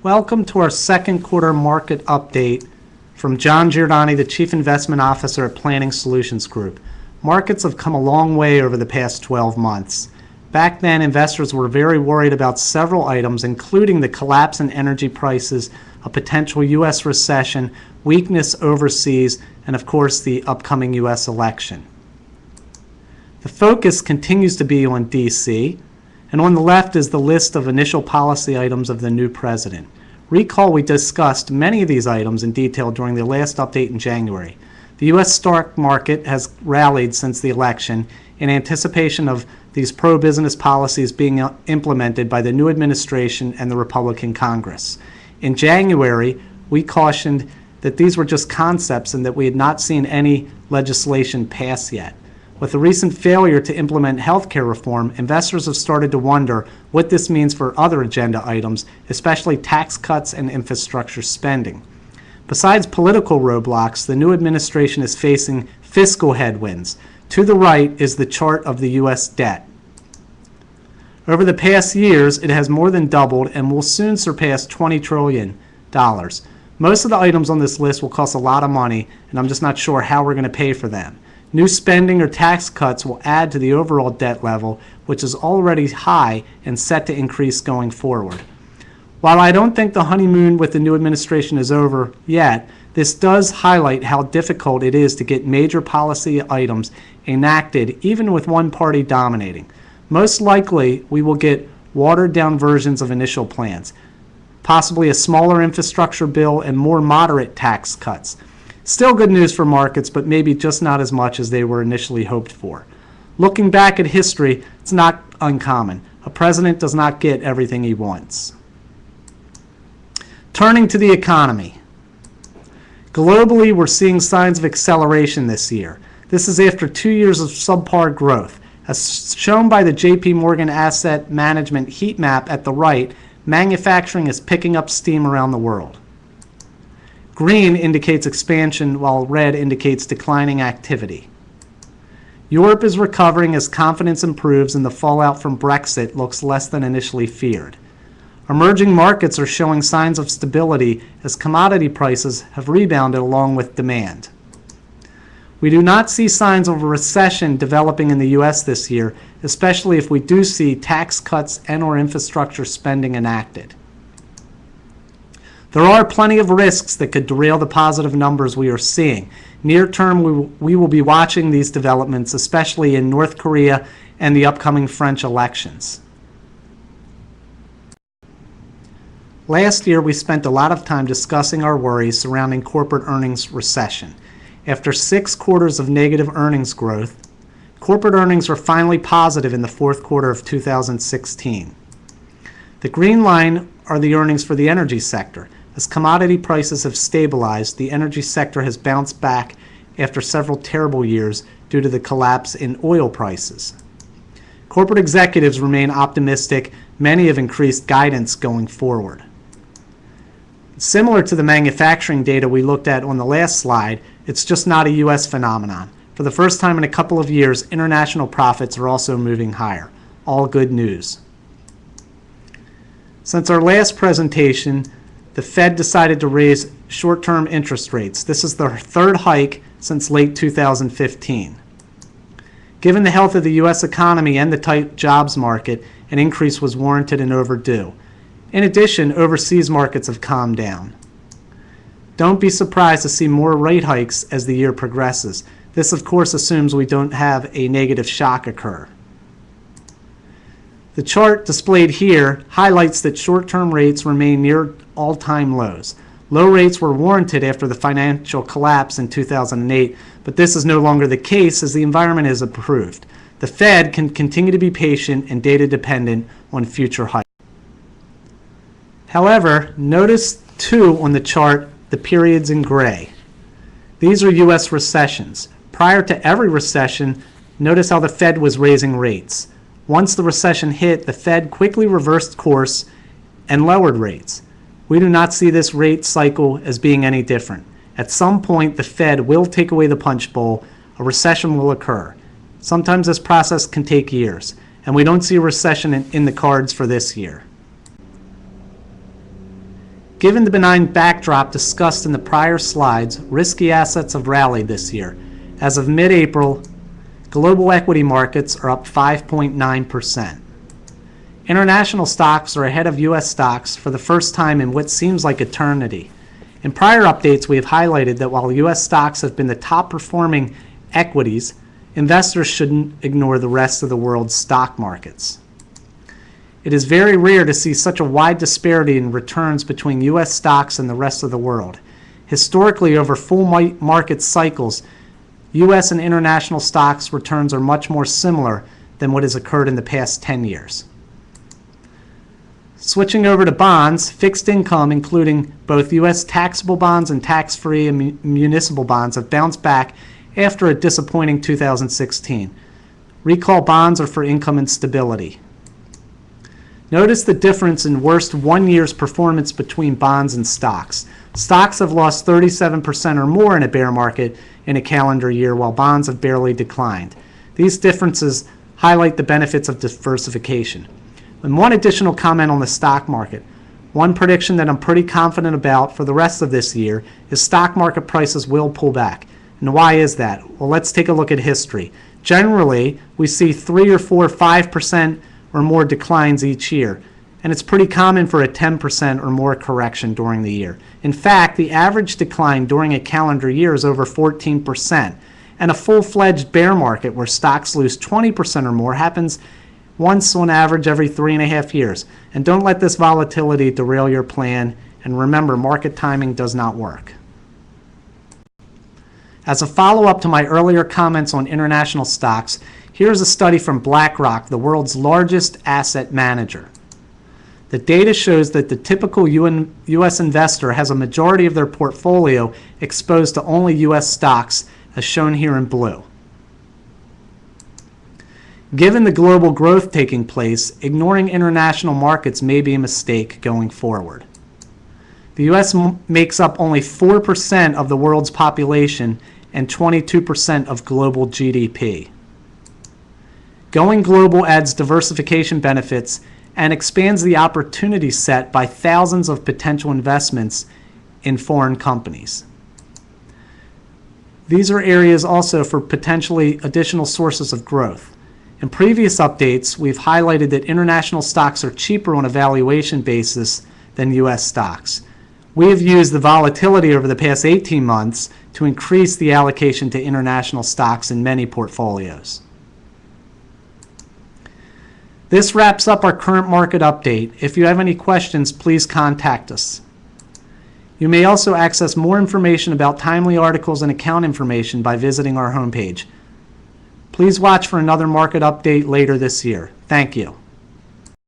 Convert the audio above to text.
Welcome to our second quarter market update from Jon Giordani, the Chief Investment Officer at Planning Solutions Group. Markets have come a long way over the past 12 months. Back then, investors were very worried about several items, including the collapse in energy prices, a potential U.S. recession, weakness overseas, and of course the upcoming U.S. election. The focus continues to be on D.C., and on the left is the list of initial policy items of the new president. Recall we discussed many of these items in detail during the last update in January. The U.S. stock market has rallied since the election in anticipation of these pro-business policies being implemented by the new administration and the Republican Congress. In January, we cautioned that these were just concepts and that we had not seen any legislation pass yet. With the recent failure to implement healthcare reform, investors have started to wonder what this means for other agenda items, especially tax cuts and infrastructure spending. Besides political roadblocks, the new administration is facing fiscal headwinds. To the right is the chart of the U.S. debt. Over the past years, it has more than doubled and will soon surpass $20 trillion. Most of the items on this list will cost a lot of money, and I'm just not sure how we're going to pay for them. New spending or tax cuts will add to the overall debt level, which is already high and set to increase going forward. While I don't think the honeymoon with the new administration is over yet, this does highlight how difficult it is to get major policy items enacted, even with one party dominating. Most likely, we will get watered-down versions of initial plans, possibly a smaller infrastructure bill and more moderate tax cuts. Still good news for markets, but maybe just not as much as they were initially hoped for. Looking back at history, it's not uncommon. A president does not get everything he wants. Turning to the economy. Globally, we're seeing signs of acceleration this year. This is after 2 years of subpar growth. As shown by the JP Morgan Asset Management heat map at the right, manufacturing is picking up steam around the world. Green indicates expansion, while red indicates declining activity. Europe is recovering as confidence improves and the fallout from Brexit looks less than initially feared. Emerging markets are showing signs of stability as commodity prices have rebounded along with demand. We do not see signs of a recession developing in the U.S. this year, especially if we do see tax cuts and/or infrastructure spending enacted. There are plenty of risks that could derail the positive numbers we are seeing. Near term, we will be watching these developments, especially in North Korea and the upcoming French elections. Last year, we spent a lot of time discussing our worries surrounding corporate earnings recession. After 6 quarters of negative earnings growth, corporate earnings were finally positive in the fourth quarter of 2016. The green line are the earnings for the energy sector. As commodity prices have stabilized, the energy sector has bounced back after several terrible years due to the collapse in oil prices. Corporate executives remain optimistic. Many have increased guidance going forward. Similar to the manufacturing data we looked at on the last slide, it's just not a U.S. phenomenon. For the first time in a couple of years, international profits are also moving higher. All good news. Since our last presentation, the Fed decided to raise short-term interest rates. This is their third hike since late 2015. Given the health of the U.S. economy and the tight jobs market, an increase was warranted and overdue. In addition, overseas markets have calmed down. Don't be surprised to see more rate hikes as the year progresses. This, of course, assumes we don't have a negative shock occur. The chart displayed here highlights that short-term rates remain near all-time lows. Low rates were warranted after the financial collapse in 2008, but this is no longer the case as the environment has improved. The Fed can continue to be patient and data-dependent on future hikes. However, notice too on the chart the periods in gray. These are U.S. recessions. Prior to every recession, notice how the Fed was raising rates. Once the recession hit, the Fed quickly reversed course and lowered rates. We do not see this rate cycle as being any different. At some point, the Fed will take away the punch bowl. A recession will occur. Sometimes this process can take years, and we don't see a recession in the cards for this year. Given the benign backdrop discussed in the prior slides, risky assets have rallied this year. As of mid-April, global equity markets are up 5.9%. International stocks are ahead of U.S. stocks for the first time in what seems like eternity. In prior updates, we have highlighted that while U.S. stocks have been the top-performing equities, investors shouldn't ignore the rest of the world's stock markets. It is very rare to see such a wide disparity in returns between U.S. stocks and the rest of the world. Historically, over full market cycles, U.S. and international stocks returns are much more similar than what has occurred in the past 10 years. Switching over to bonds, fixed income, including both U.S. taxable bonds and tax-free and municipal bonds, have bounced back after a disappointing 2016. Recall bonds are for income and stability. Notice the difference in worst 1 year's performance between bonds and stocks. Stocks have lost 37% or more in a bear market in a calendar year, while bonds have barely declined. These differences highlight the benefits of diversification. And one additional comment on the stock market. One prediction that I'm pretty confident about for the rest of this year is stock market prices will pull back. And why is that? Well, let's take a look at history. Generally, we see 3 or 4, 5% or more declines each year, and it's pretty common for a 10% or more correction during the year. In fact, the average decline during a calendar year is over 14%, and a full-fledged bear market where stocks lose 20% or more happens once on average every 3.5 years. And don't let this volatility derail your plan, and remember, market timing does not work. As a follow-up to my earlier comments on international stocks, here's a study from BlackRock, the world's largest asset manager. The data shows that the typical U.S. investor has a majority of their portfolio exposed to only U.S. stocks, as shown here in blue. Given the global growth taking place, ignoring international markets may be a mistake going forward. The U.S. makes up only 4% of the world's population and 22% of global GDP. Going global adds diversification benefits and expands the opportunity set by thousands of potential investments in foreign companies. These are areas also for potentially additional sources of growth. In previous updates, we've highlighted that international stocks are cheaper on a valuation basis than U.S. stocks. We have used the volatility over the past 18 months to increase the allocation to international stocks in many portfolios. This wraps up our current market update. If you have any questions, please contact us. You may also access more information about timely articles and account information by visiting our homepage. Please watch for another market update later this year. Thank you.